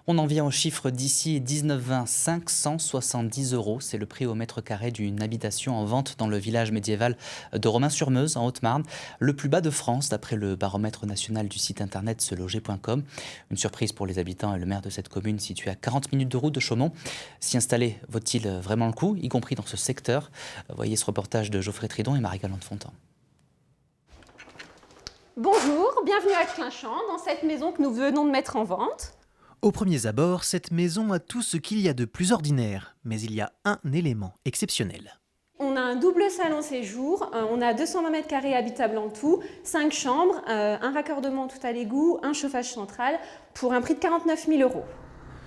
On en vient aux chiffres d'ici 19-20, 570 €. C'est le prix au mètre carré d'une habitation en vente dans le village médiéval de Romains-sur-Meuse, en Haute-Marne. Le plus bas de France, d'après le baromètre national du site internet seloger.com. Une surprise pour les habitants et le maire de cette commune située à 40 minutes de route de Chaumont. S'y installer vaut-il vraiment le coup, y compris dans ce secteur? Voyez ce reportage de Geoffrey Tridon et Marie-Galante Fontan. Bonjour, bienvenue à Clinchamp, dans cette maison que nous venons de mettre en vente. Aux premiers abords, cette maison a tout ce qu'il y a de plus ordinaire, mais il y a un élément exceptionnel. On a un double salon séjour, on a 220 mètres carrés habitables en tout, 5 chambres, un raccordement tout à l'égout, un chauffage central, pour un prix de 49 000 €.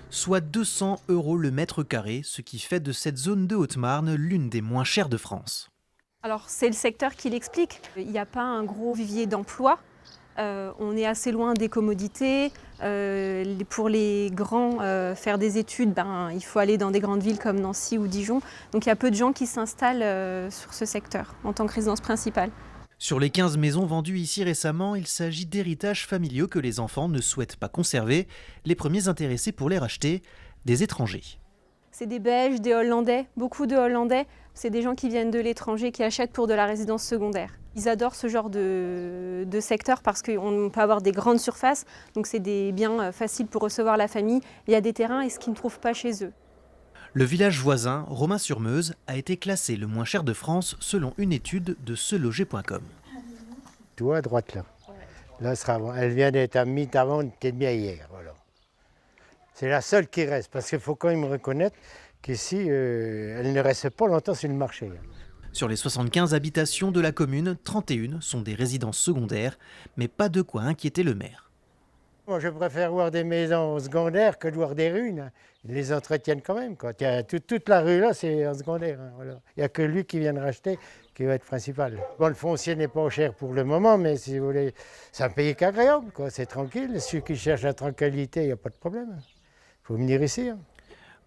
Soit 200 € le mètre carré, ce qui fait de cette zone de Haute-Marne l'une des moins chères de France. Alors c'est le secteur qui l'explique, il n'y a pas un gros vivier d'emploi. On est assez loin des commodités. Pour les grands, faire des études, il faut aller dans des grandes villes comme Nancy ou Dijon. Donc il y a peu de gens qui s'installent sur ce secteur en tant que résidence principale. Sur les 15 maisons vendues ici récemment, il s'agit d'héritages familiaux que les enfants ne souhaitent pas conserver. Les premiers intéressés pour les racheter, des étrangers. C'est des Belges, des Hollandais, beaucoup de Hollandais. C'est des gens qui viennent de l'étranger, qui achètent pour de la résidence secondaire. Ils adorent ce genre de secteur parce qu'on peut avoir des grandes surfaces, donc c'est des biens faciles pour recevoir la famille. Il y a des terrains et ce qu'ils ne trouvent pas chez eux. Le village voisin, Romains-sur-Meuse, a été classé le moins cher de France selon une étude de seloger.com. Tu vois à droite là. Là, elle vient d'être mise avant, elle était bien hier. Voilà. C'est la seule qui reste, parce qu'il faut quand même reconnaître qu'ici, elle ne reste pas longtemps sur le marché. Sur les 75 habitations de la commune, 31 sont des résidences secondaires, mais pas de quoi inquiéter le maire. Moi, je préfère voir des maisons secondaires que de voir des rues. Ils les entretiennent quand même. Quoi. Toute la rue là, c'est en secondaire. Voilà. Il n'y a que lui qui vient de racheter, qui va être principal. Bon, le foncier n'est pas cher pour le moment, mais si vous voulez, c'est un pays qu'agréable. C'est tranquille. Ceux qui cherchent la tranquillité, il n'y a pas de problème. Il faut venir ici.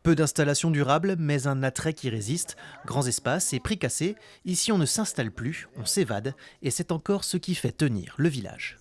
Peu d'installations durables, mais un attrait qui résiste. Grands espaces et prix cassés. Ici, on ne s'installe plus, on s'évade. Et c'est encore ce qui fait tenir le village.